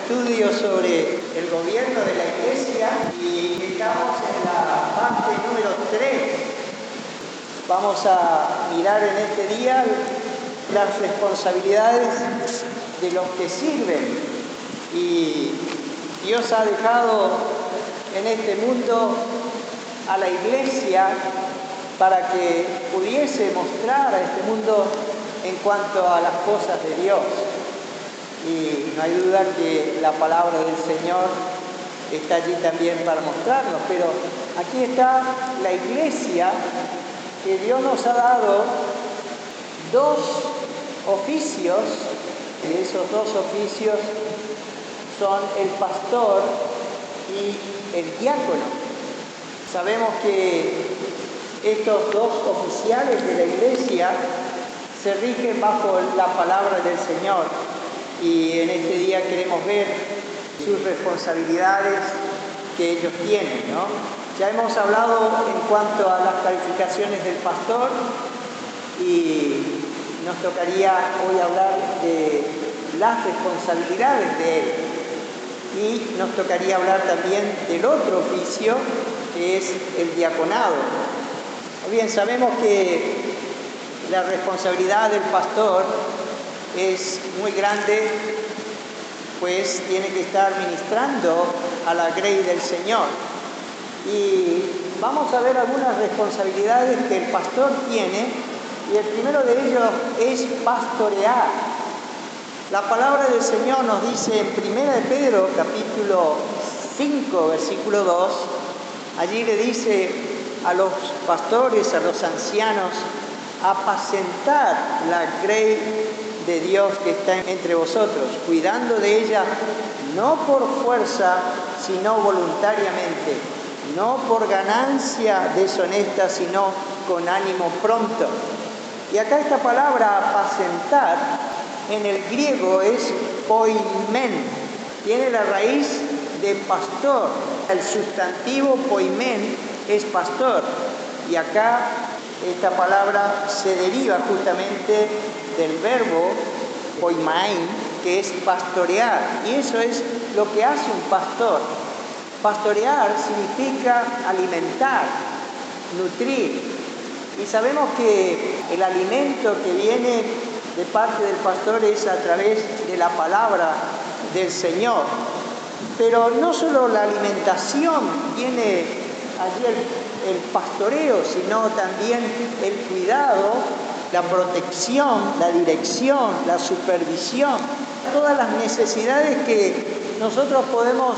estudio sobre el gobierno de la Iglesia y estamos en la parte número 3. Vamos a mirar en este día las responsabilidades de los que sirven. Y Dios ha dejado en este mundo a la Iglesia para que pudiese mostrar a este mundo en cuanto a las cosas de Dios. Y no hay duda que la palabra del Señor está allí también para mostrarnos, pero aquí está la Iglesia, que Dios nos ha dado dos oficios, y esos dos oficios son el pastor y el diácono. Sabemos que estos dos oficiales de la Iglesia se rigen bajo la palabra del Señor y en este día queremos ver sus responsabilidades que ellos tienen, ¿no? Ya hemos hablado en cuanto a las calificaciones del pastor y nos tocaría hoy hablar de las responsabilidades de él y nos tocaría hablar también del otro oficio que es el diaconado. Bien, sabemos que la responsabilidad del pastor es muy grande, pues tiene que estar ministrando a la grey del Señor. Y vamos a ver algunas responsabilidades que el pastor tiene, y el primero de ellos es pastorear. La palabra del Señor nos dice en 1 de Pedro, capítulo 5, versículo 2, allí le dice a los pastores, a los ancianos, apacentar la grey de Dios que está entre vosotros, cuidando de ella no por fuerza, sino voluntariamente, no por ganancia deshonesta, sino con ánimo pronto. Y acá esta palabra apacentar en el griego es poimen, tiene la raíz de pastor. El sustantivo poimen es pastor y acá esta palabra se deriva justamente del verbo poimain, que es pastorear, y eso es lo que hace un pastor. Pastorear significa alimentar, nutrir, y sabemos que el alimento que viene de parte del pastor es a través de la palabra del Señor. Pero no solo la alimentación viene allí el pastoreo, sino también el cuidado, la protección, la dirección, la supervisión, todas las necesidades que nosotros podemos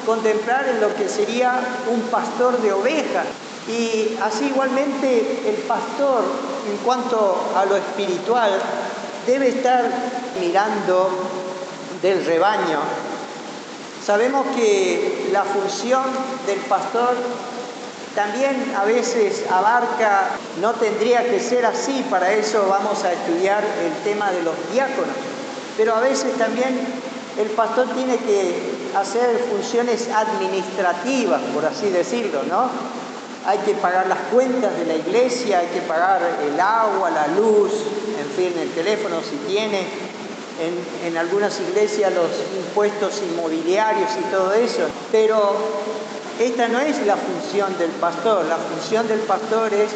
contemplar en lo que sería un pastor de ovejas. Y así igualmente el pastor, en cuanto a lo espiritual, debe estar mirando del rebaño. Sabemos que la función del pastor también a veces abarca, no tendría que ser así, para eso vamos a estudiar el tema de los diáconos, pero a veces también el pastor tiene que hacer funciones administrativas, por así decirlo, ¿no? Hay que pagar las cuentas de la iglesia, hay que pagar el agua, la luz, en fin, el teléfono si tiene, en algunas iglesias los impuestos inmobiliarios y todo eso, pero esta no es la función del pastor. La función del pastor es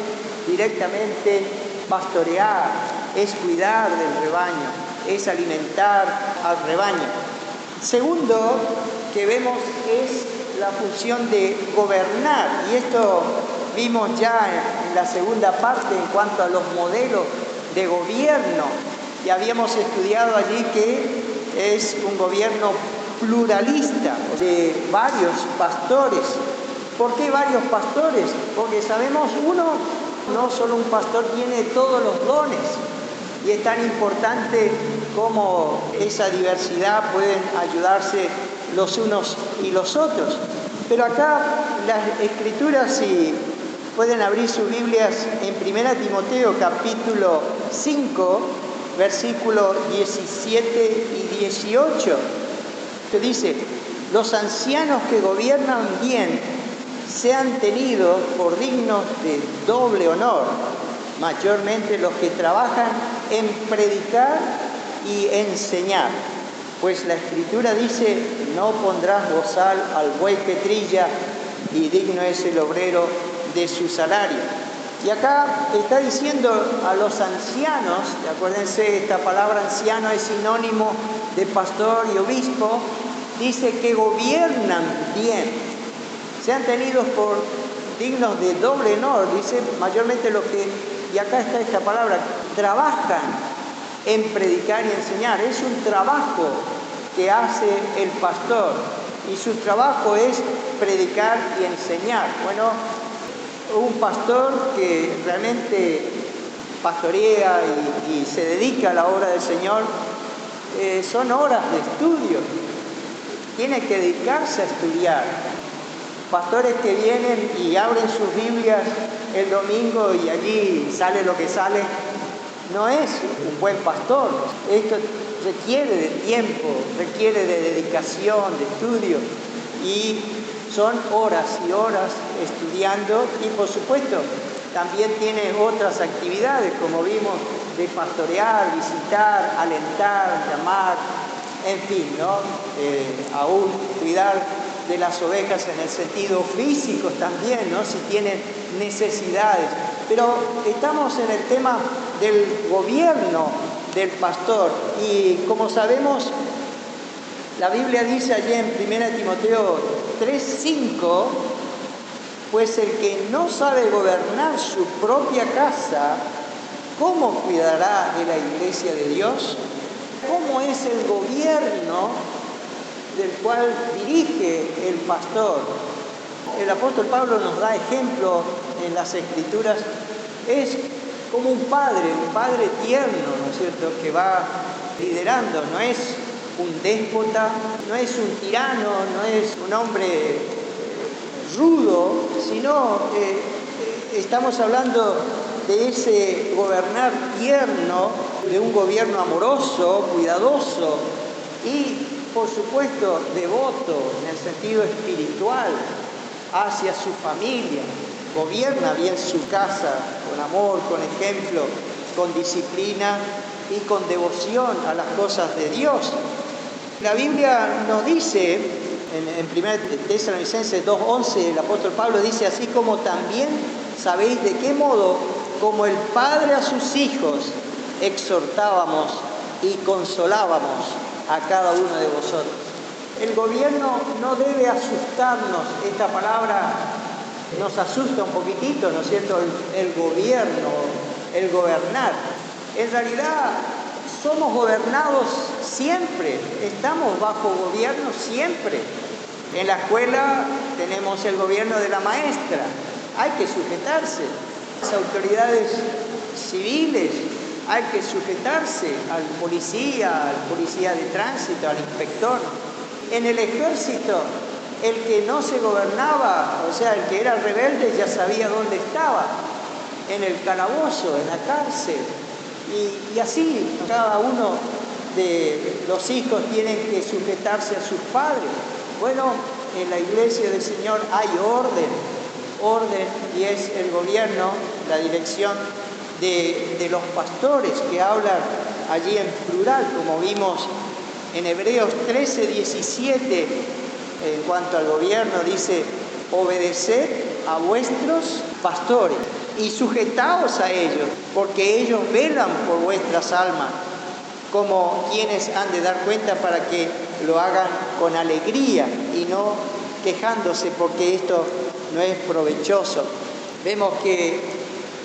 directamente pastorear, es cuidar del rebaño, es alimentar al rebaño. Segundo que vemos es la función de gobernar, y esto vimos ya en la segunda parte en cuanto a los modelos de gobierno, y habíamos estudiado allí que es un gobierno pluralista, de varios pastores. ¿Por qué varios pastores? Porque sabemos, no solo un pastor tiene todos los dones, y es tan importante como esa diversidad pueden ayudarse los unos y los otros. Pero acá las Escrituras, si pueden abrir sus Biblias en 1 Timoteo capítulo 5, versículos 17 y 18, que dice: los ancianos que gobiernan bien sean tenidos por dignos de doble honor, mayormente los que trabajan en predicar y enseñar. Pues la Escritura dice, no pondrás bozal al buey que trilla, y digno es el obrero de su salario. Y acá está diciendo a los ancianos, acuérdense, esta palabra anciano es sinónimo de pastor y obispo, dice que gobiernan bien, sean tenidos por dignos de doble honor, dice mayormente lo que, y acá está esta palabra, trabajan en predicar y enseñar. Es un trabajo que hace el pastor y su trabajo es predicar y enseñar. Bueno, un pastor que realmente pastorea y se dedica a la obra del Señor, son horas de estudio, tiene que dedicarse a estudiar. Pastores que vienen y abren sus Biblias el domingo y allí sale lo que sale, no es un buen pastor. Esto requiere de tiempo, requiere de dedicación, de estudio, y son horas y horas estudiando, y por supuesto también tiene otras actividades, como vimos, de pastorear, visitar, alentar, llamar, en fin, ¿no? Aún cuidar de las ovejas en el sentido físico también, ¿no? Si tienen necesidades. Pero estamos en el tema del gobierno del pastor, y como sabemos, la Biblia dice allí en 1 Timoteo 3:5, pues el que no sabe gobernar su propia casa, ¿cómo cuidará de la iglesia de Dios? ¿Cómo es el gobierno del cual dirige el pastor? El apóstol Pablo nos da ejemplo en las Escrituras. Es como un padre tierno, ¿no es cierto?, que va liderando. No es un déspota, no es un tirano, no es un hombre rudo, sino estamos hablando de ese gobernar tierno, de un gobierno amoroso, cuidadoso y, por supuesto, devoto en el sentido espiritual hacia su familia. Gobierna bien su casa con amor, con ejemplo, con disciplina y con devoción a las cosas de Dios. La Biblia nos dice, en 1 Tesalonicenses 2:11, el apóstol Pablo dice, así como también sabéis de qué modo, como el Padre a sus hijos, exhortábamos y consolábamos a cada uno de vosotros. El gobierno no debe asustarnos. Esta palabra nos asusta un poquitito, ¿no es cierto? El gobierno, el gobernar. En realidad somos gobernados siempre, estamos bajo gobierno siempre. En la escuela tenemos el gobierno de la maestra, hay que sujetarse. Las autoridades civiles, hay que sujetarse al policía de tránsito, al inspector. En el ejército, el que no se gobernaba, o sea, el que era rebelde ya sabía dónde estaba, en el calabozo, en la cárcel. Y así cada uno de los hijos tienen que sujetarse a sus padres. Bueno, en la iglesia del Señor hay orden, y es el gobierno, la dirección de los pastores, que hablan allí en plural, como vimos en Hebreos 13:17, en cuanto al gobierno, dice, obedeced a vuestros pastores y sujetaos a ellos, porque ellos velan por vuestras almas, como quienes han de dar cuenta, para que lo hagan con alegría y no quejándose, porque esto no es provechoso. Vemos que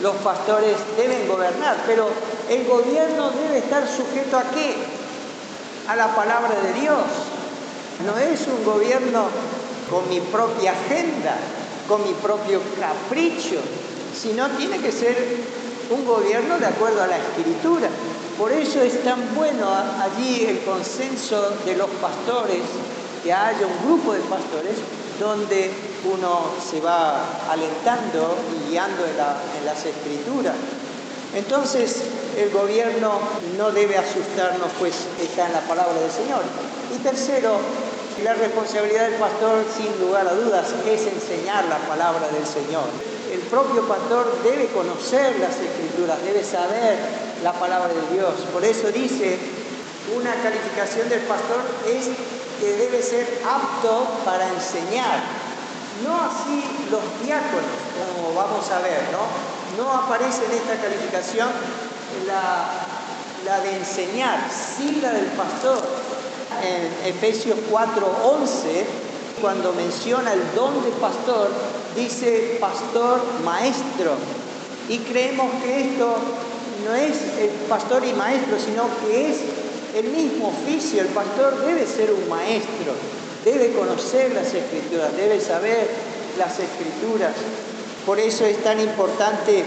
los pastores deben gobernar, pero el gobierno debe estar sujeto ¿a qué? A la palabra de Dios. No es un gobierno con mi propia agenda, con mi propio capricho, sino tiene que ser un gobierno de acuerdo a la Escritura. Por eso es tan bueno allí el consenso de los pastores, que haya un grupo de pastores donde uno se va alentando y guiando en las Escrituras. Entonces, el gobierno no debe asustarnos, pues está en la palabra del Señor. Y tercero, la responsabilidad del pastor, sin lugar a dudas, es enseñar la palabra del Señor. El propio pastor debe conocer las Escrituras, debe saber la palabra de Dios. Por eso dice Una calificación del pastor es que debe ser apto para enseñar. No así los diáconos, como vamos a ver, ¿no? No aparece en esta calificación la de enseñar, sí la del pastor. En Efesios 4:11, cuando menciona el don de pastor, dice pastor maestro. Y creemos que esto no es el pastor y maestro, sino que es el mismo oficio. El pastor debe ser un maestro, debe conocer las Escrituras, debe saber las Escrituras. Por eso es tan importante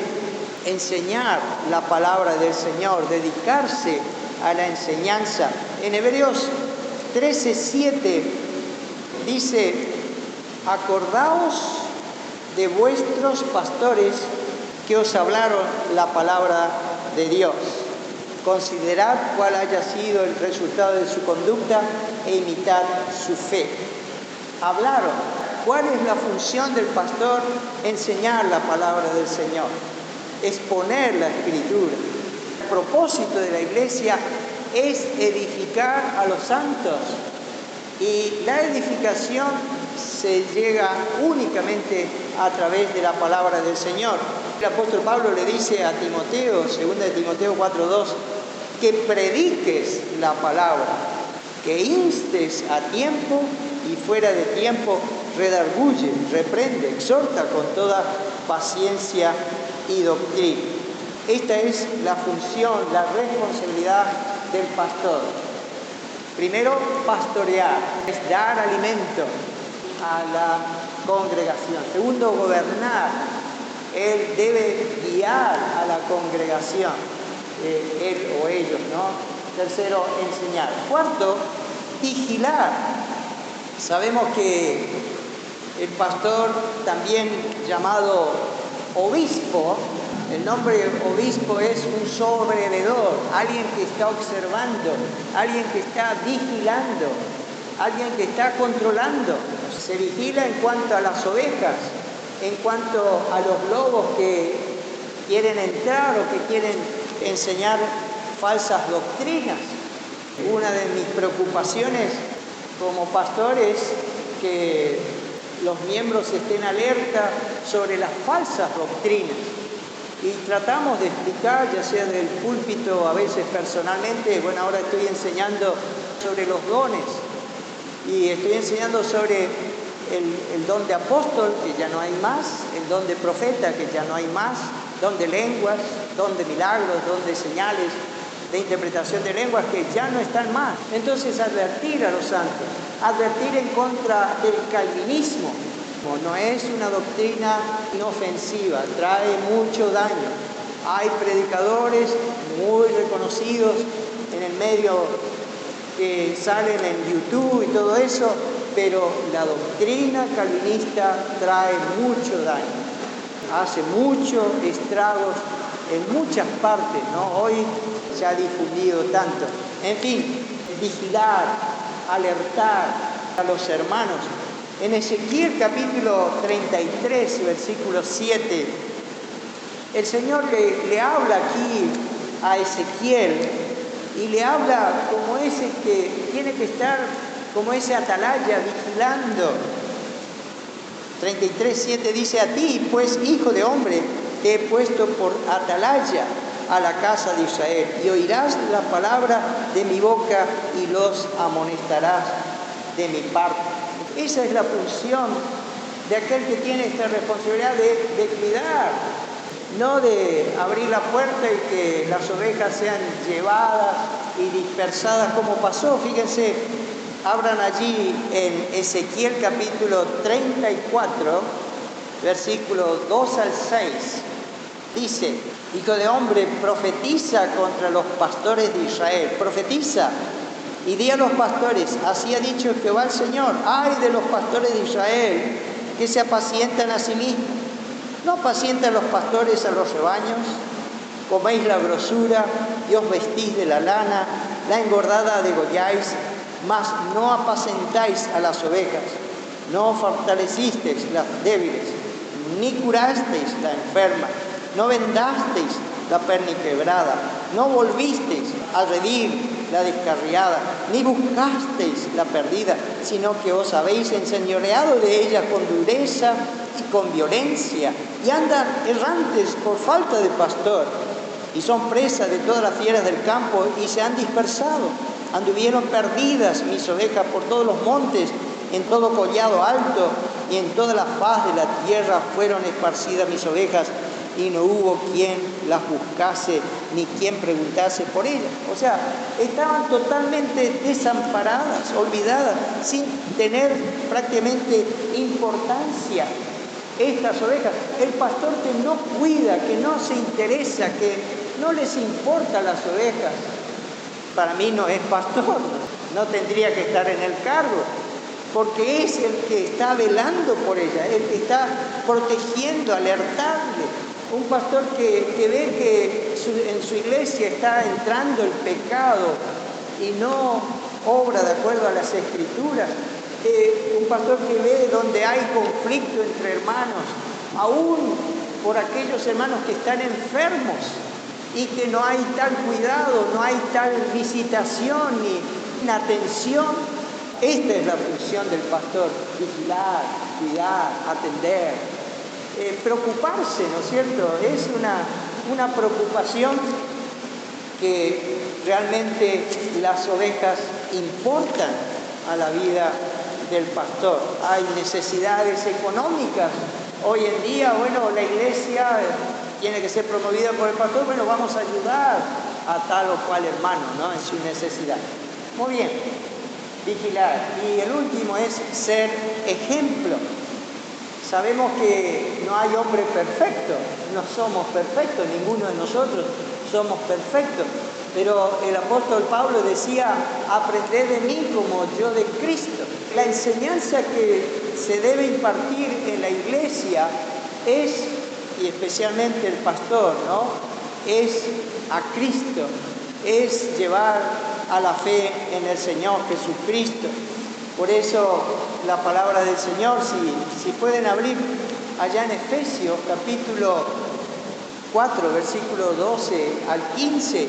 enseñar la palabra del Señor, dedicarse a la enseñanza. En Hebreos 13:7 dice: acordaos de vuestros pastores que os hablaron la palabra de Dios. Considerad cuál haya sido el resultado de su conducta e imitad su fe. Hablaron. ¿Cuál es la función del pastor? Enseñar la palabra del Señor, exponer la Escritura. El propósito de la iglesia es edificar a los santos, y la edificación se llega únicamente a través de la palabra del Señor. El apóstol Pablo le dice a Timoteo, 2 Timoteo 4:2, que prediques la palabra, que instes a tiempo y fuera de tiempo, redarguye, reprende, exhorta con toda paciencia y doctrina. Esta es la función, la responsabilidad del pastor. Primero, pastorear, es dar alimento a la congregación. Segundo, gobernar. Él debe guiar a la congregación, él o ellos, ¿no? Tercero, enseñar. Cuarto, vigilar. Sabemos que el pastor, también llamado obispo, el nombre obispo es un sobrevedor, alguien que está observando, alguien que está vigilando, alguien que está controlando. Se vigila en cuanto a las ovejas, en cuanto a los lobos que quieren entrar o que quieren enseñar falsas doctrinas. Una de mis preocupaciones como pastor es que los miembros estén alerta sobre las falsas doctrinas. Y tratamos de explicar, ya sea del púlpito, a veces personalmente. Bueno, ahora estoy enseñando sobre los dones y estoy enseñando sobre el don de apóstol, que ya no hay más, el don de profeta, que ya no hay más, don de lenguas, don de milagros, don de señales, de interpretación de lenguas, que ya no están más. Entonces, advertir a los santos, advertir en contra del calvinismo. No es una doctrina inofensiva, trae mucho daño. Hay predicadores muy reconocidos en el medio que salen en YouTube y todo eso, pero la doctrina calvinista trae mucho daño, hace muchos estragos en muchas partes, ¿no? Hoy se ha difundido tanto. En fin, vigilar, alertar a los hermanos. En Ezequiel capítulo 33, versículo 7, el Señor le habla aquí a Ezequiel y le habla como ese que tiene que estar, como ese atalaya, vigilando. 33:7 dice: a ti, pues, hijo de hombre, te he puesto por atalaya a la casa de Israel, y oirás la palabra de mi boca y los amonestarás de mi parte. Esa es la función de aquel que tiene esta responsabilidad de cuidar, no de abrir la puerta y que las ovejas sean llevadas y dispersadas como pasó. Fíjense, abran allí en Ezequiel capítulo 34, versículos 2 al 6. Dice: hijo de hombre, profetiza contra los pastores de Israel. Profetiza y di a los pastores: así ha dicho Jehová el Señor, ay de los pastores de Israel, que se apacientan a sí mismos. ¿No apacientan los pastores a los rebaños? Coméis la grosura y os vestís de la lana, la engordada degolláis, mas no apacentáis a las ovejas. No fortalecisteis las débiles, ni curasteis la enferma, no vendasteis la perniquebrada, no volvisteis a redil la descarriada, ni buscasteis la perdida, sino que os habéis enseñoreado de ella con dureza y con violencia, y andan errantes por falta de pastor, y son presas de todas las fieras del campo, y se han dispersado. Anduvieron perdidas mis ovejas por todos los montes, en todo collado alto, y en toda la faz de la tierra fueron esparcidas mis ovejas, y no hubo quien las buscase, ni quien preguntase por ellas. O sea, estaban totalmente desamparadas, olvidadas, sin tener prácticamente importancia estas ovejas. El pastor que no cuida, que no se interesa, que no les importa las ovejas, para mí no es pastor, no tendría que estar en el cargo, porque es el que está velando por ella, el que está protegiendo, alertarle. Un pastor que ve que en su iglesia está entrando el pecado y no obra de acuerdo a las Escrituras. Un pastor que ve donde hay conflicto entre hermanos, aún por aquellos hermanos que están enfermos y que no hay tal cuidado, no hay tal visitación ni atención. Esta es la función del pastor: vigilar, cuidar, atender. Preocuparse, ¿no es cierto? Es una preocupación que realmente las ovejas importan a la vida del pastor. Hay necesidades económicas. Hoy en día, la iglesia tiene que ser promovida por el pastor, vamos a ayudar a tal o cual hermano, ¿no?, en su necesidad. Muy bien, vigilar. Y el último es ser ejemplo. Sabemos que no hay hombre perfecto, no somos perfectos, ninguno de nosotros somos perfectos, pero el apóstol Pablo decía: aprended de mí como yo de Cristo. La enseñanza que se debe impartir en la iglesia es, y especialmente el pastor, ¿no?, es a Cristo, es llevar a la fe en el Señor Jesucristo. Por eso la palabra del Señor, si pueden abrir allá en Efesios capítulo 4, versículo 12 al 15,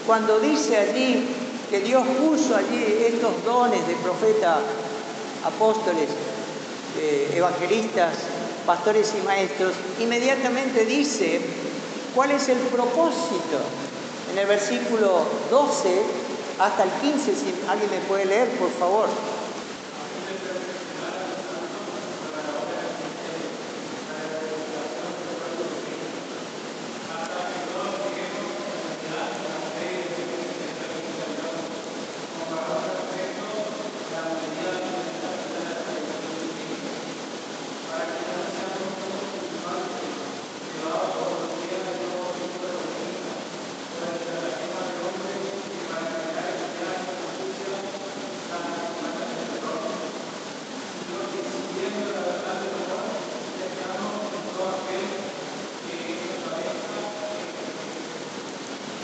cuando dice allí que Dios puso allí estos dones de profetas, apóstoles, evangelistas, pastores y maestros, inmediatamente dice cuál es el propósito. En el versículo 12 hasta el 15, si alguien me puede leer, por favor.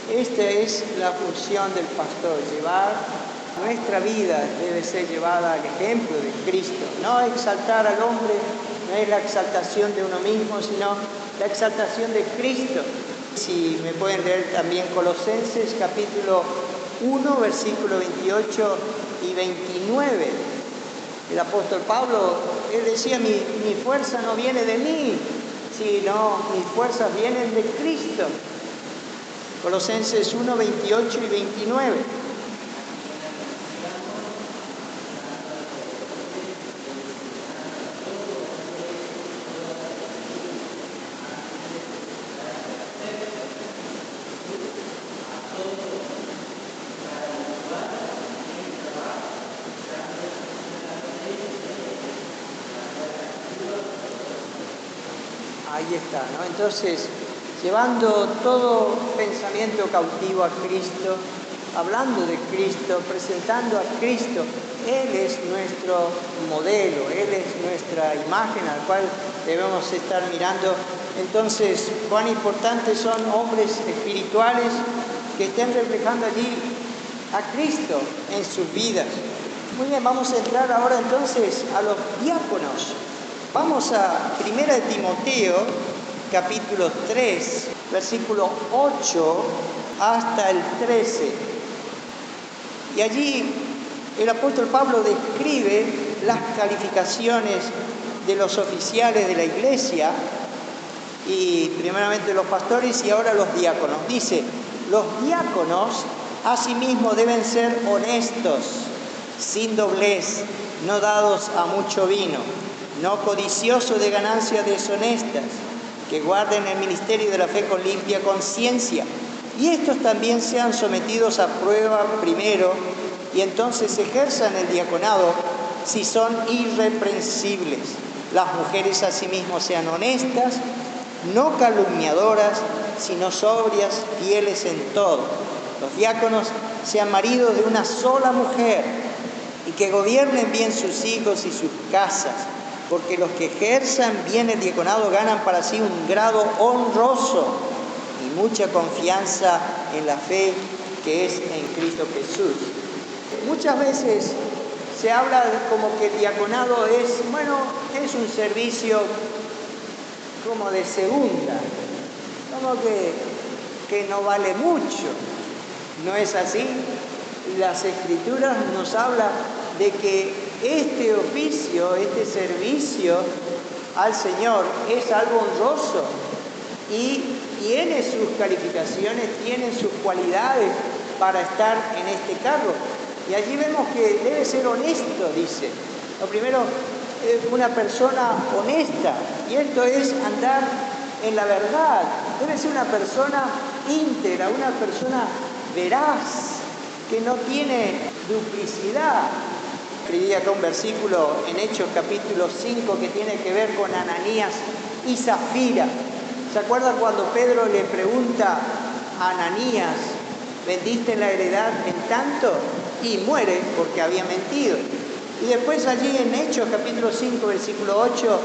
Esta es la función del pastor: llevar nuestra vida, debe ser llevada al ejemplo de Cristo. No exaltar al hombre, no es la exaltación de uno mismo, sino la exaltación de Cristo. Si me pueden leer también Colosenses capítulo 1, versículo 28 y 29. El apóstol Pablo, él decía: mi fuerza no viene de mí, sino mis fuerzas vienen de Cristo. Colosenses 1, 28 y 29. Ahí está, ¿no? Entonces, llevando todo pensamiento cautivo a Cristo, hablando de Cristo, presentando a Cristo. Él es nuestro modelo, Él es nuestra imagen al cual debemos estar mirando. Entonces, cuán importantes son hombres espirituales que estén reflejando allí a Cristo en sus vidas. Muy bien, vamos a entrar ahora entonces a los diáconos. Vamos a 1 de Timoteo, capítulo 3, versículo 8 hasta el 13. Y allí el apóstol Pablo describe las calificaciones de los oficiales de la iglesia, y primeramente los pastores y ahora los diáconos. Dice, los diáconos asimismo deben ser honestos, sin doblez, no dados a mucho vino, no codiciosos de ganancias deshonestas, que guarden el ministerio de la fe con limpia conciencia. Y estos también sean sometidos a prueba primero, y entonces ejerzan el diaconado si son irreprensibles. Las mujeres asimismo sean honestas, no calumniadoras, sino sobrias, fieles en todo. Los diáconos sean maridos de una sola mujer, y que gobiernen bien sus hijos y sus casas, porque los que ejerzan bien el diaconado ganan para sí un grado honroso y mucha confianza en la fe que es en Cristo Jesús. Muchas veces se habla como que el diaconado es un servicio como de segunda, como que no vale mucho. No es así. Las Escrituras nos hablan de que este oficio, este servicio al Señor es algo honroso y tiene sus calificaciones, tiene sus cualidades para estar en este cargo. Y allí vemos que debe ser honesto, dice. Lo primero, una persona honesta, y esto es andar en la verdad. Debe ser una persona íntegra, una persona veraz, que no tiene duplicidad. Escribí acá un versículo en Hechos capítulo 5 que tiene que ver con Ananías y Zafira. ¿Se acuerdan cuando Pedro le pregunta a Ananías, ¿vendiste la heredad en tanto? Y muere porque había mentido. Y después allí en Hechos capítulo 5 versículo 8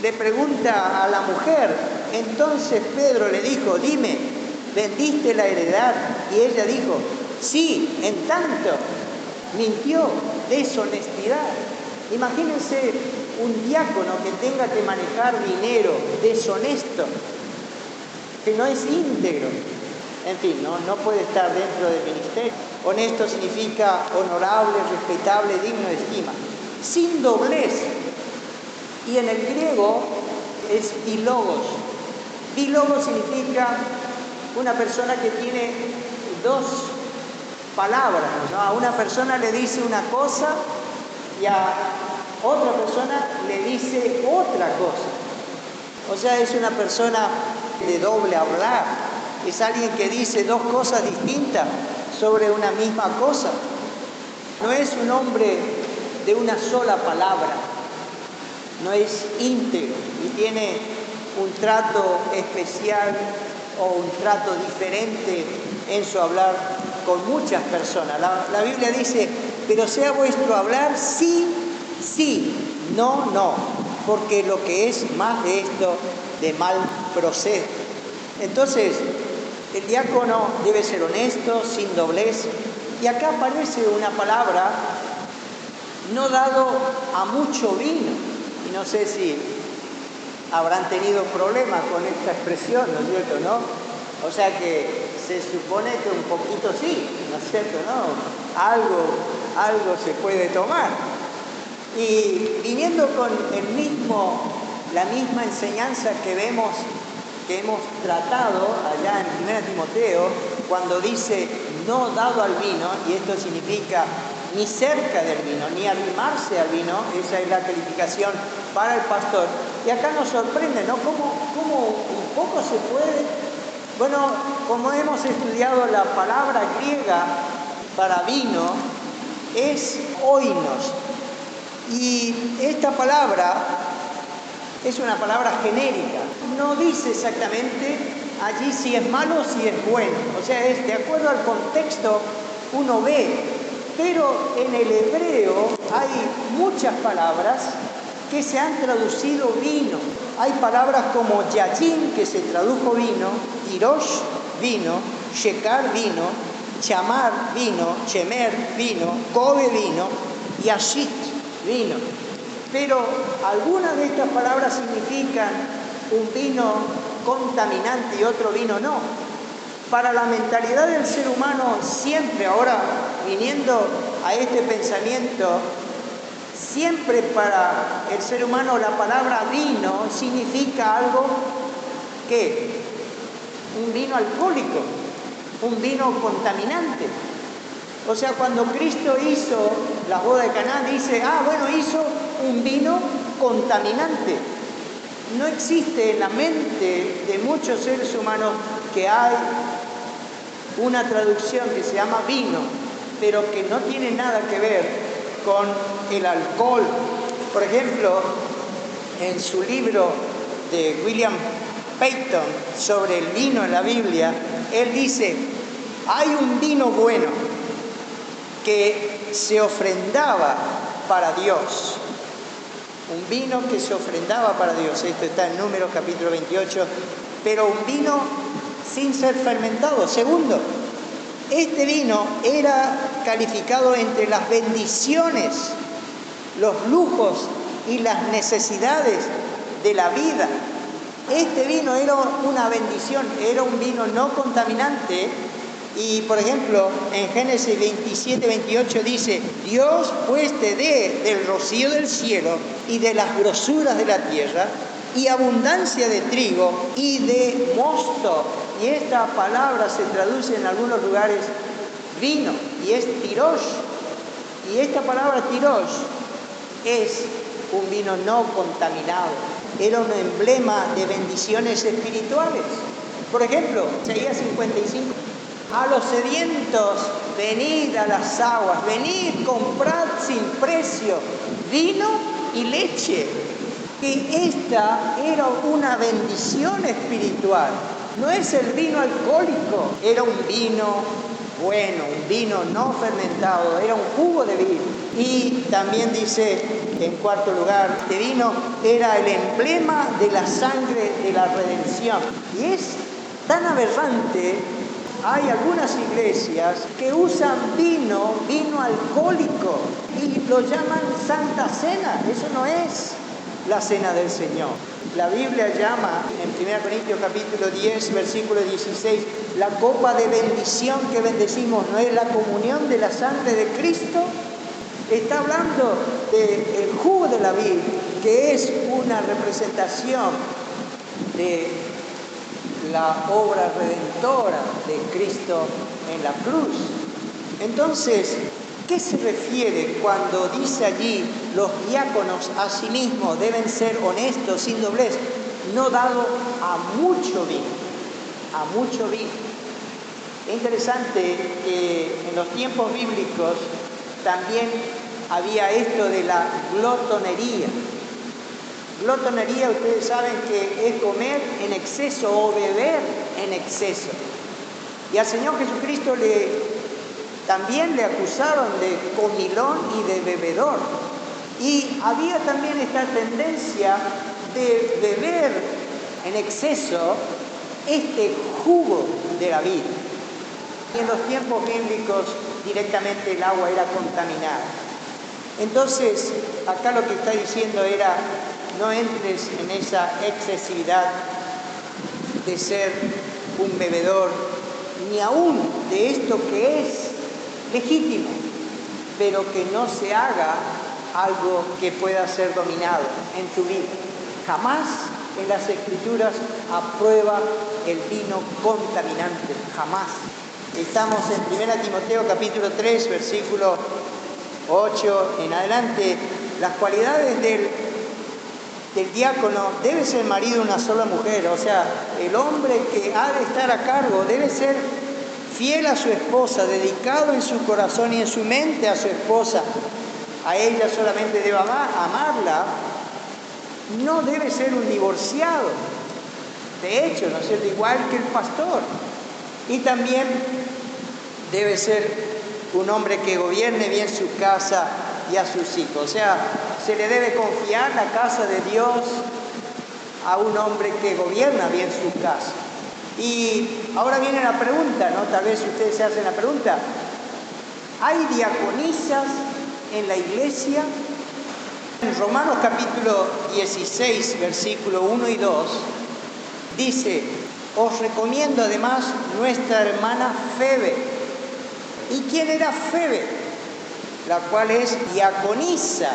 le pregunta a la mujer, entonces Pedro le dijo, dime, ¿vendiste la heredad? Y ella dijo, sí, en tanto. Mintió, deshonestidad. Imagínense un diácono que tenga que manejar dinero deshonesto, que no es íntegro. En fin, no puede estar dentro del ministerio. Honesto significa honorable, respetable, digno de estima. Sin doblez. Y en el griego es bilogos. Bilogos significa una persona que tiene dos palabras, ¿no? A una persona le dice una cosa y a otra persona le dice otra cosa. O sea, es una persona de doble hablar. Es alguien que dice dos cosas distintas sobre una misma cosa. No es un hombre de una sola palabra. No es íntegro y tiene un trato especial o un trato diferente en su hablar con muchas personas. La Biblia dice, pero sea vuestro hablar sí, sí, no, no, porque lo que es más de esto, de mal procede. Entonces, el diácono debe ser honesto, sin doblez, y acá aparece una palabra, no dado a mucho vino, y no sé si habrán tenido problemas con esta expresión, ¿no es cierto?, ¿no? O sea que se supone que un poquito sí, ¿no es cierto?, ¿no? Algo se puede tomar. Y viniendo con la misma enseñanza que hemos tratado allá en 1 Timoteo, cuando dice no dado al vino, y esto significa ni cerca del vino, ni arrimarse al vino, esa es la calificación para el pastor. Y acá nos sorprende, ¿no? ¿Cómo un poco se puede? Bueno, como hemos estudiado la palabra griega para vino, es oinos. Y esta palabra es una palabra genérica. No dice exactamente allí si es malo o si es bueno. O sea, es de acuerdo al contexto uno ve. Pero en el hebreo hay muchas palabras que se han traducido vino. Hay palabras como yayin, que se tradujo vino, tirosh, vino, shekar, vino, chamar, vino, chemer, vino, kobe, vino, y ashit, vino. Pero algunas de estas palabras significan un vino contaminante y otro vino no. Para la mentalidad del ser humano siempre, ahora viniendo a este pensamiento, siempre para el ser humano la palabra vino significa algo que un vino alcohólico, un vino contaminante. O sea, cuando Cristo hizo la boda de Caná, dice, hizo un vino contaminante. No existe en la mente de muchos seres humanos que hay una traducción que se llama vino, pero que no tiene nada que ver con el alcohol. Por ejemplo, en su libro de William Peyton sobre el vino en la Biblia, él dice, hay un vino bueno que se ofrendaba para Dios. Un vino que se ofrendaba para Dios. Esto está en Números capítulo 28. Pero un vino sin ser fermentado. Segundo, este vino era calificado entre las bendiciones, los lujos y las necesidades de la vida. Este vino era una bendición, era un vino no contaminante. Y, por ejemplo, en Génesis 27, 28 dice, Dios pues te dé del rocío del cielo y de las grosuras de la tierra y abundancia de trigo y de mosto. Y esta palabra se traduce en algunos lugares vino y es tirosh. Y esta palabra tirosh es un vino no contaminado. Era un emblema de bendiciones espirituales. Por ejemplo, Isaías 55. A los sedientos, venid a las aguas, venid, comprad sin precio vino y leche. Que esta era una bendición espiritual. No es el vino alcohólico, era un vino bueno, un vino no fermentado, era un jugo de vino. Y también dice, en cuarto lugar, este vino era el emblema de la sangre de la redención. Y es tan aberrante. Hay algunas iglesias que usan vino alcohólico y lo llaman Santa Cena. Eso no es la cena del Señor. La Biblia llama en 1 Corintios capítulo 10, versículo 16, la copa de bendición que bendecimos, ¿no es la comunión de la sangre de Cristo? Está hablando del jugo de la vid, que es una representación de la obra redentora de Cristo en la cruz. Entonces, ¿qué se refiere cuando dice allí los diáconos asimismo deben ser honestos, sin doblez, no dado a mucho vino? A mucho vino. Es interesante que en los tiempos bíblicos también había esto de la glotonería. Glotonería, ustedes saben que es comer en exceso o beber en exceso. Y al Señor Jesucristo también le acusaron de comilón y de bebedor. Y había también esta tendencia de beber en exceso este jugo de la vida. Y en los tiempos bíblicos directamente el agua era contaminada. Entonces, acá lo que está diciendo era, no entres en esa excesividad de ser un bebedor, ni aún de esto que es legítimo, pero que no se haga algo que pueda ser dominado en tu vida. Jamás en las Escrituras aprueba el vino contaminante, jamás. Estamos en 1 Timoteo capítulo 3, versículo 8 en adelante. Las cualidades del diácono debe ser marido de una sola mujer, o sea, el hombre que ha de estar a cargo debe ser fiel a su esposa, dedicado en su corazón y en su mente a su esposa. A ella solamente debe amarla, no debe ser un divorciado. De hecho, ¿no es cierto? Igual que el pastor. Y también debe ser un hombre que gobierne bien su casa y a sus hijos. O sea, se le debe confiar la casa de Dios a un hombre que gobierna bien su casa. Y ahora viene la pregunta, ¿no? Tal vez ustedes se hacen la pregunta. ¿Hay diaconisas en la iglesia? En Romanos capítulo 16, versículo 1 y 2, dice, os recomiendo además nuestra hermana Febe, ¿Y quién era Febe? La cual es diaconisa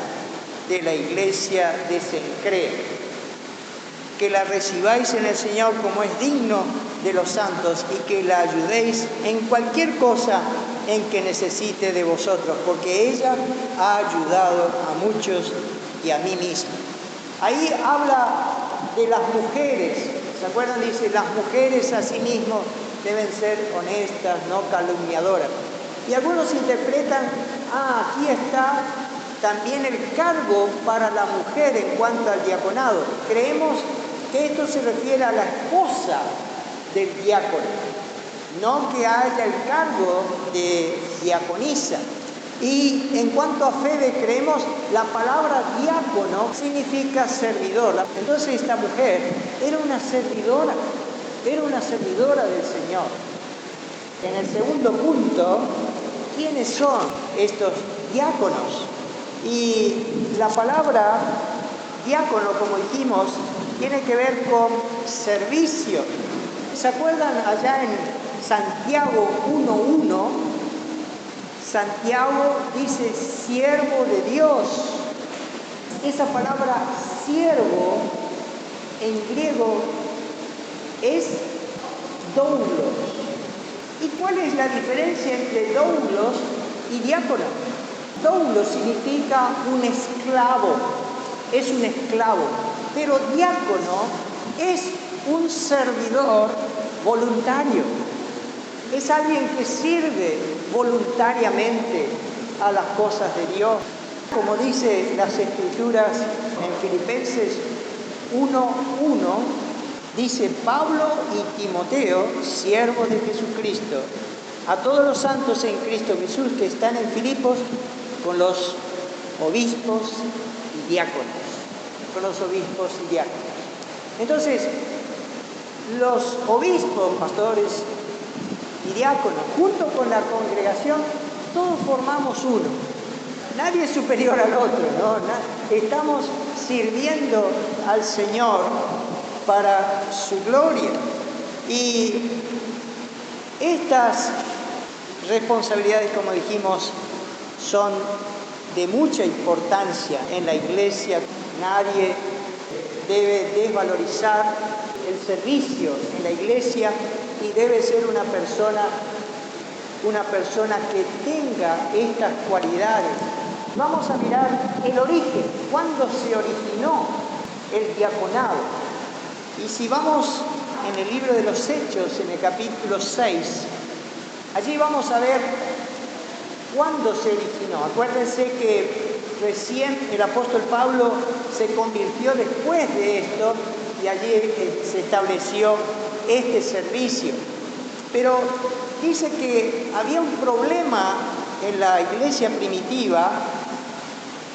de la iglesia de Cencrea. Que la recibáis en el Señor como es digno de los santos y que la ayudéis en cualquier cosa en que necesite de vosotros, porque ella ha ayudado a muchos y a mí mismo. Ahí habla de las mujeres, ¿se acuerdan? Dice, las mujeres asimismo deben ser honestas, no calumniadoras. Y algunos interpretan, aquí está también el cargo para la mujer en cuanto al diaconado. Creemos que esto se refiere a la esposa del diácono, no que haya el cargo de diaconisa. Y en cuanto a Febe, creemos la palabra diácono significa servidor. Entonces esta mujer era una servidora del Señor. En el segundo punto, ¿quiénes son estos diáconos? Y la palabra diácono, como dijimos, tiene que ver con servicio. ¿Se acuerdan allá en Santiago 1:1? Santiago dice siervo de Dios. Esa palabra siervo en griego es doulos. ¿Y cuál es la diferencia entre doulos y diácono? Doulos significa un esclavo, es un esclavo, pero diácono es un servidor voluntario. Es alguien que sirve voluntariamente a las cosas de Dios. Como dice las Escrituras en Filipenses 1:1, dice Pablo y Timoteo, siervos de Jesucristo, a todos los santos en Cristo Jesús que están en Filipos, con los obispos y diáconos. Con los obispos y diáconos. Entonces, los obispos, pastores y diáconos, junto con la congregación, todos formamos uno. Nadie es superior al otro, ¿no? Estamos sirviendo al Señor para su gloria. Y estas responsabilidades, como dijimos, son de mucha importancia en la iglesia. Nadie debe desvalorizar el servicio en la iglesia y debe ser una persona que tenga estas cualidades. Vamos a mirar el origen, cuándo se originó el diaconado. Y si vamos en el libro de los Hechos, en el capítulo 6, allí vamos a ver cuándo se originó. Acuérdense que recién el apóstol Pablo se convirtió después de esto y allí se estableció este servicio. Pero dice que había un problema en la iglesia primitiva,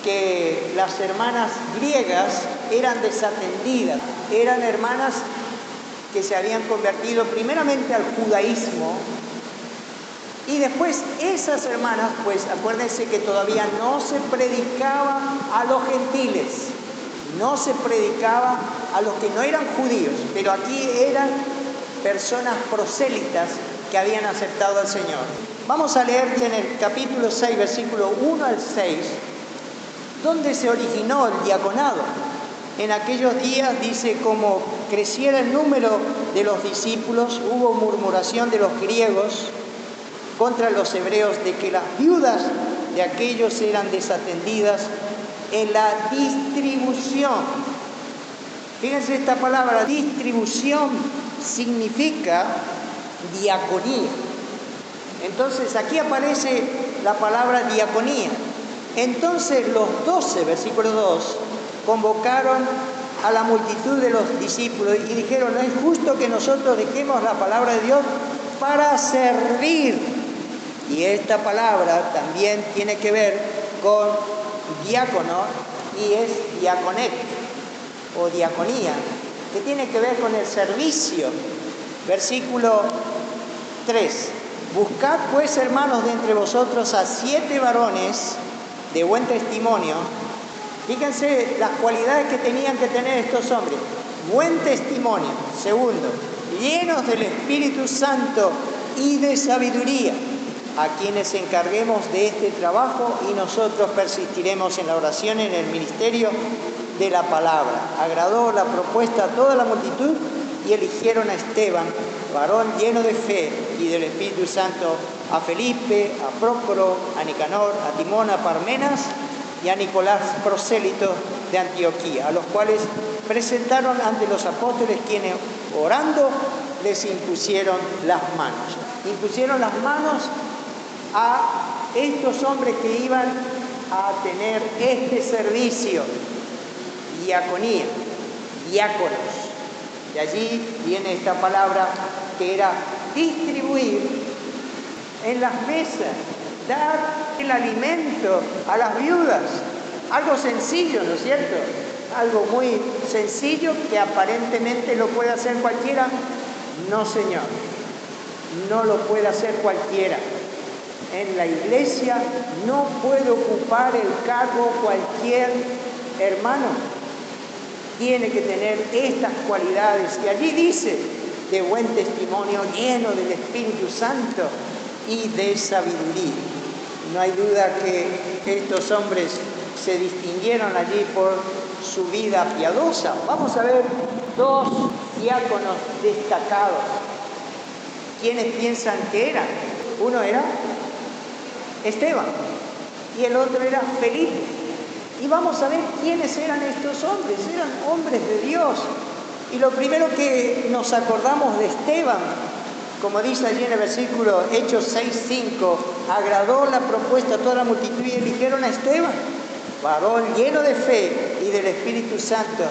que las hermanas griegas eran desatendidas, eran hermanas que se habían convertido primeramente al judaísmo y después esas hermanas, pues acuérdense que todavía no se predicaba a los gentiles, no se predicaba a los que no eran judíos, pero aquí eran personas prosélitas que habían aceptado al Señor. Vamos a leer en el capítulo 6, versículo 1 al 6, donde se originó el diaconado. En aquellos días, dice, como creciera el número de los discípulos, hubo murmuración de los griegos contra los hebreos de que las viudas de aquellos eran desatendidas en la distribución. Fíjense esta palabra, distribución significa diaconía. Entonces aquí aparece la palabra diaconía. Entonces los 12, versículo 2, convocaron a la multitud de los discípulos y dijeron, no es justo que nosotros dejemos la palabra de Dios para servir. Y esta palabra también tiene que ver con diácono y es diaconet o diaconía, que tiene que ver con el servicio. Versículo 3. Buscad pues, hermanos, de entre vosotros a 7 varones de buen testimonio. Fíjense las cualidades que tenían que tener estos hombres. Buen testimonio. Segundo, llenos del Espíritu Santo y de sabiduría. a quienes encarguemos de este trabajo y nosotros persistiremos en la oración, en el ministerio de la palabra. Agradó la propuesta a toda la multitud y eligieron a Esteban, varón lleno de fe y del Espíritu Santo, a Felipe, a Prócoro, a Nicanor, a Timón, a Parmenas y a Nicolás, prosélito de Antioquía, a los cuales presentaron ante los apóstoles, quienes orando les impusieron las manos. Impusieron las manos a estos hombres que iban a tener este servicio, diaconía, diáconos. De allí viene esta palabra que era distribuir en las mesas, dar el alimento a las viudas. Algo sencillo, ¿no es cierto? Algo muy sencillo que aparentemente lo puede hacer cualquiera. No, señor, no lo puede hacer cualquiera. En la iglesia no puede ocupar el cargo cualquier hermano. Tiene que tener estas cualidades que allí dice, de buen testimonio, lleno del Espíritu Santo y de sabiduría. No hay duda que estos hombres se distinguieron allí por su vida piadosa. Vamos a ver dos diáconos destacados. ¿Quiénes piensan que eran? Uno era Esteban y el otro era Felipe. Y vamos a ver quiénes eran estos hombres. Eran hombres de Dios. Y lo primero que nos acordamos de Esteban, como dice allí en el versículo Hechos 6:5, agradó la propuesta a toda la multitud y eligieron a Esteban, varón lleno de fe y del Espíritu Santo,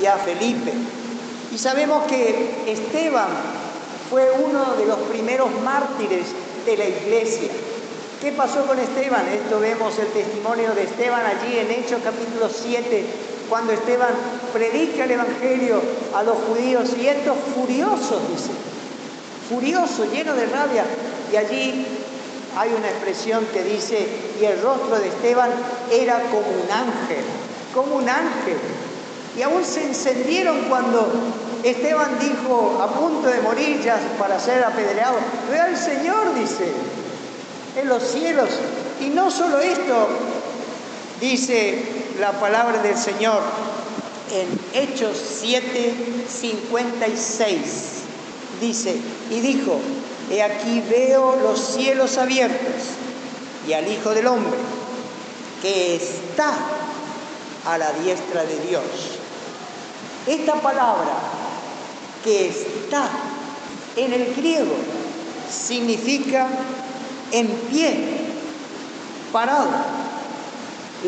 y a Felipe. Y sabemos que Esteban fue uno de los primeros mártires de la iglesia. ¿Qué pasó con Esteban? Esto vemos el testimonio de Esteban allí en Hechos capítulo 7, cuando Esteban predica el Evangelio a los judíos y estos furiosos, dice, furioso, lleno de rabia. Y allí hay una expresión que dice, y el rostro de Esteban era como un ángel, como un ángel. Y aún se encendieron cuando Esteban dijo, a punto de morir ya para ser apedreado, ve al Señor, dice, en los cielos. Y no solo esto, dice la palabra del Señor en Hechos 7:56, dice, y dijo, he aquí veo los cielos abiertos y al Hijo del Hombre que está a la diestra de Dios. Esta palabra que está en el griego significa en pie, parado,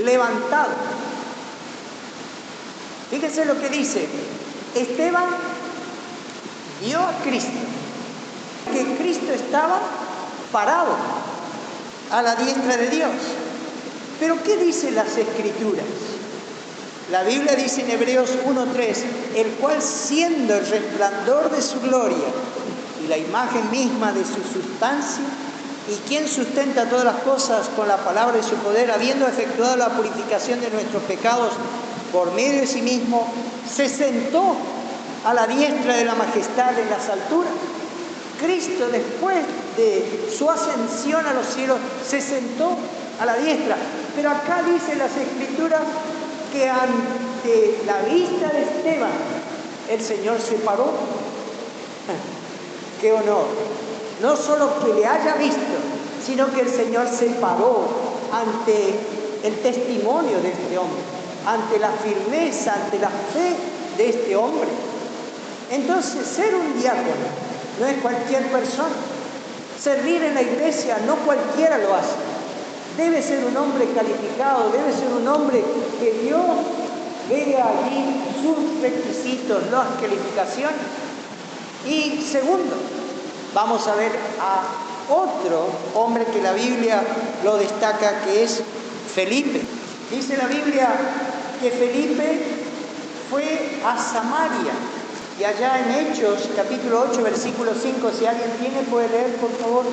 levantado. Fíjense lo que dice. Esteban vio a Cristo, que Cristo estaba parado a la diestra de Dios. Pero ¿qué dicen las Escrituras? La Biblia dice en Hebreos 1:3, el cual siendo el resplandor de su gloria y la imagen misma de su sustancia, y quien sustenta todas las cosas con la palabra de su poder, habiendo efectuado la purificación de nuestros pecados por medio de sí mismo, se sentó a la diestra de la majestad en las alturas. Cristo, después de su ascensión a los cielos, se sentó a la diestra. Pero acá dicen las Escrituras que ante la vista de Esteban, el Señor se paró. ¡Qué honor! No solo que le haya visto, sino que el Señor se paró ante el testimonio de este hombre, ante la firmeza, ante la fe de este hombre. Entonces, ser un diácono no es cualquier persona. Servir en la iglesia no cualquiera lo hace. Debe ser un hombre calificado, debe ser un hombre que Dios vea allí sus requisitos, las calificaciones. Y segundo, vamos a ver a otro hombre que la Biblia lo destaca, que es Felipe. Dice la Biblia que Felipe fue a Samaria. Y allá en Hechos, capítulo 8, versículo 5, si alguien tiene, puede leer, por favor.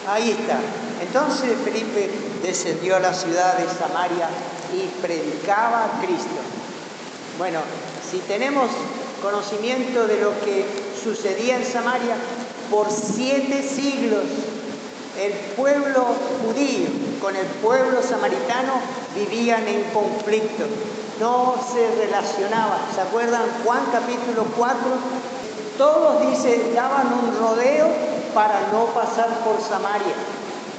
Ahí está. Entonces Felipe descendió a la ciudad de Samaria y predicaba a Cristo. Bueno, si tenemos conocimiento de lo que sucedía en Samaria por 7 siglos. El pueblo judío con el pueblo samaritano vivían en conflicto, no se relacionaban. ¿Se acuerdan? Juan capítulo 4, todos, dice, daban un rodeo para no pasar por Samaria.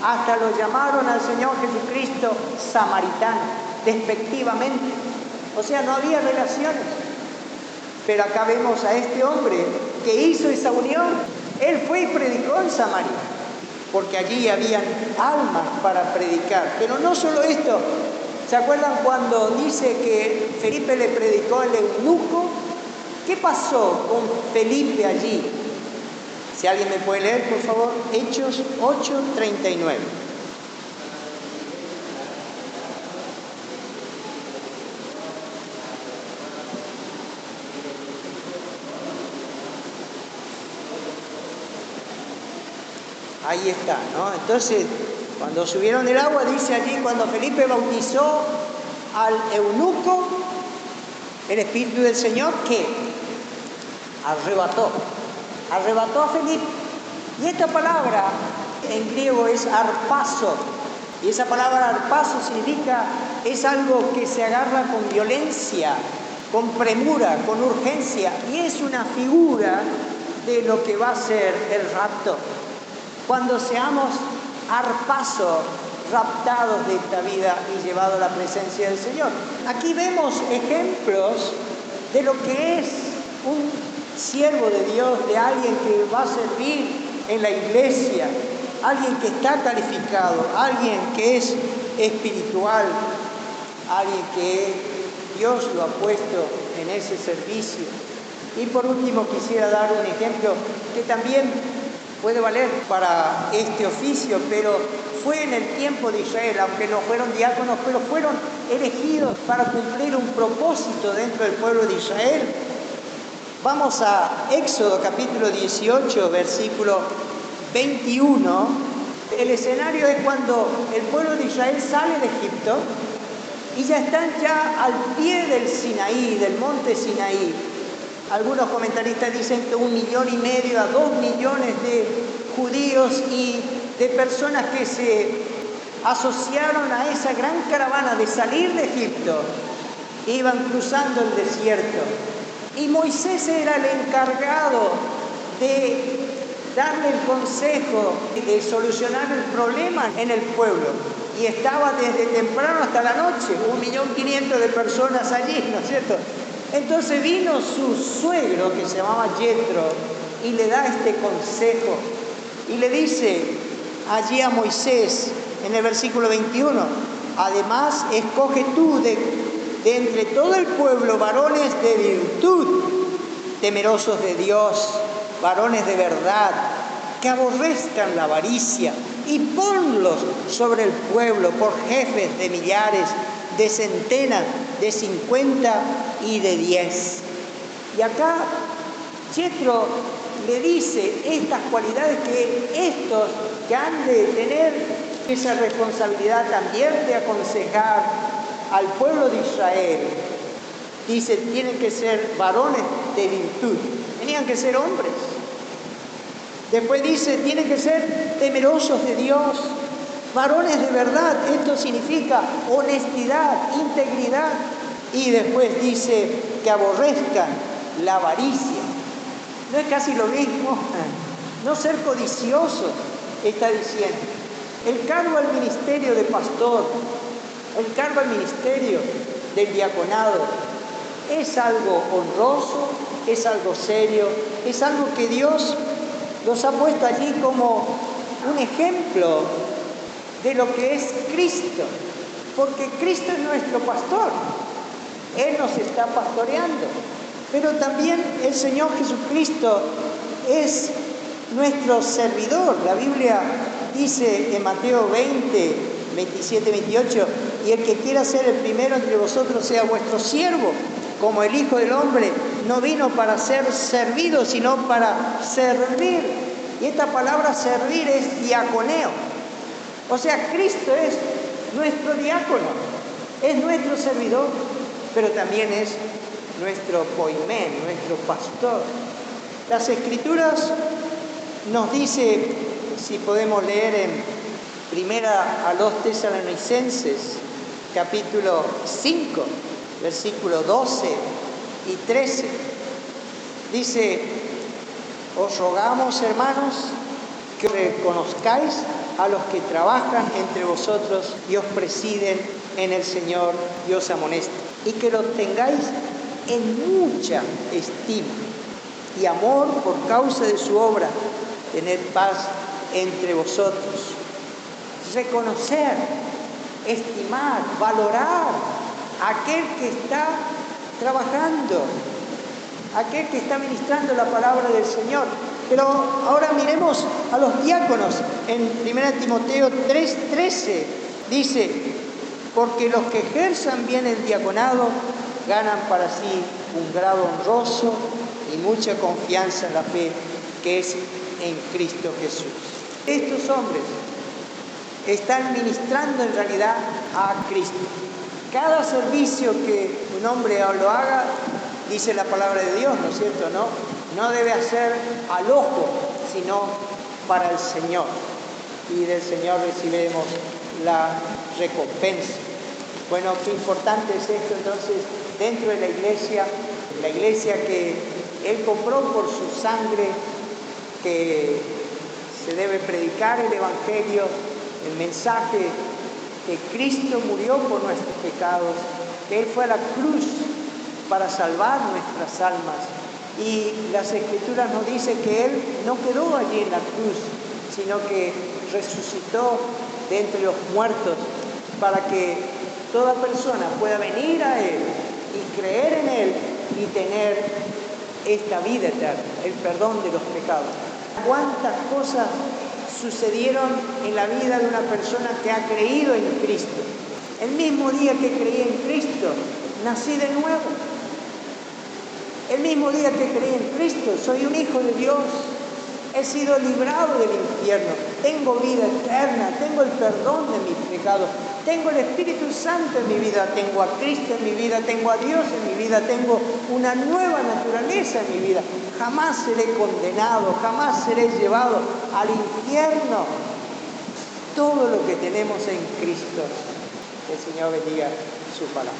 Hasta lo llamaron al Señor Jesucristo samaritano, despectivamente. O sea, no había relaciones. Pero acá vemos a este hombre que hizo esa unión. Él fue y predicó en Samaria, porque allí habían almas para predicar. Pero no solo esto. ¿Se acuerdan cuando dice que Felipe le predicó al eunuco? ¿Qué pasó con Felipe allí? Si alguien me puede leer, por favor, Hechos 8:39. Ahí está, ¿no? Entonces, cuando subieron del agua, dice allí, cuando Felipe bautizó al eunuco, el Espíritu del Señor, ¿qué? Arrebató a Felipe. Y esta palabra en griego es arpazo. Y esa palabra arpazo significa, es algo que se agarra con violencia, con premura, con urgencia. Y es una figura de lo que va a ser el rapto. Cuando seamos arpazo, raptados de esta vida y llevados a la presencia del Señor. Aquí vemos ejemplos de lo que es un siervo de Dios, de alguien que va a servir en la iglesia, alguien que está calificado, alguien que es espiritual, alguien que Dios lo ha puesto en ese servicio. Y por último quisiera dar un ejemplo que también puede valer para este oficio, pero fue en el tiempo de Israel, aunque no fueron diáconos, pero fueron elegidos para cumplir un propósito dentro del pueblo de Israel. Vamos a Éxodo capítulo 18, versículo 21. El escenario es cuando el pueblo de Israel sale de Egipto y ya están al pie del Sinaí, del monte Sinaí. Algunos comentaristas dicen que 1,5 millones a 2 millones de judíos y de personas que se asociaron a esa gran caravana de salir de Egipto, iban cruzando el desierto. Y Moisés era el encargado de darle el consejo, de solucionar el problema en el pueblo. Y estaba desde temprano hasta la noche, 1.500.000 de personas allí, ¿no es cierto? Entonces vino su suegro, que se llamaba Yetro, y le da este consejo. Y le dice allí a Moisés, en el versículo 21, además escoge tú de entre todo el pueblo varones de virtud, temerosos de Dios, varones de verdad, que aborrezcan la avaricia, y ponlos sobre el pueblo por jefes de millares, de centenas, de 50 y de 10. Y acá Yetro le dice estas cualidades que estos que han de tener esa responsabilidad también de aconsejar al pueblo de Israel. Dice, tienen que ser varones de virtud, tenían que ser hombres. Después dice, tienen que ser temerosos de Dios, varones de verdad. Esto significa honestidad, integridad. Y después dice que aborrezcan la avaricia. ¿No es casi lo mismo? No ser codicioso, está diciendo. El cargo al ministerio de pastor, el cargo al ministerio del diaconado, es algo honroso, es algo serio, es algo que Dios los ha puesto allí como un ejemplo de lo que es Cristo, porque Cristo es nuestro pastor, Él nos está pastoreando, pero también el Señor Jesucristo es nuestro servidor. La Biblia dice en Mateo 20, 27, 28, y el que quiera ser el primero entre vosotros sea vuestro siervo, como el Hijo del Hombre no vino para ser servido, sino para servir. Y esta palabra servir es diaconeo. O sea, Cristo es nuestro diácono, es nuestro servidor, pero también es nuestro poimén, nuestro pastor. Las Escrituras nos dice, si podemos leer en Primera a los Tesalonicenses, capítulo 5, versículos 12 y 13, dice: os rogamos, hermanos, que reconozcáis a los que trabajan entre vosotros y os presiden en el Señor y os amonestan, y que los tengáis en mucha estima y amor por causa de su obra. Tener paz entre vosotros. Reconocer, estimar, valorar a aquel que está trabajando, aquel que está ministrando la palabra del Señor. Pero ahora miremos a los diáconos. En 1 Timoteo 3:13 dice: porque los que ejerzan bien el diaconado ganan para sí un grado honroso y mucha confianza en la fe que es en Cristo Jesús. Estos hombres están ministrando en realidad a Cristo. Cada servicio que un hombre lo haga, dice la palabra de Dios, ¿no es cierto? No debe hacer al ojo, sino para el Señor. Y del Señor recibiremos la recompensa. Bueno, qué importante es esto entonces dentro de la iglesia que Él compró por su sangre, que se debe predicar el Evangelio, el mensaje que Cristo murió por nuestros pecados, que Él fue a la cruz para salvar nuestras almas. Y las Escrituras nos dicen que Él no quedó allí en la cruz, sino que resucitó de entre los muertos para que toda persona pueda venir a Él y creer en Él y tener esta vida eterna, el perdón de los pecados. ¿Cuántas cosas sucedieron en la vida de una persona que ha creído en Cristo? El mismo día que creí en Cristo, nací de nuevo. El mismo día que creí en Cristo, soy un hijo de Dios. He sido librado del infierno, tengo vida eterna, tengo el perdón de mis pecados, tengo el Espíritu Santo en mi vida, tengo a Cristo en mi vida, tengo a Dios en mi vida, tengo una nueva naturaleza en mi vida. Jamás seré condenado, jamás seré llevado al infierno. Todo lo que tenemos en Cristo. Que el Señor bendiga su palabra.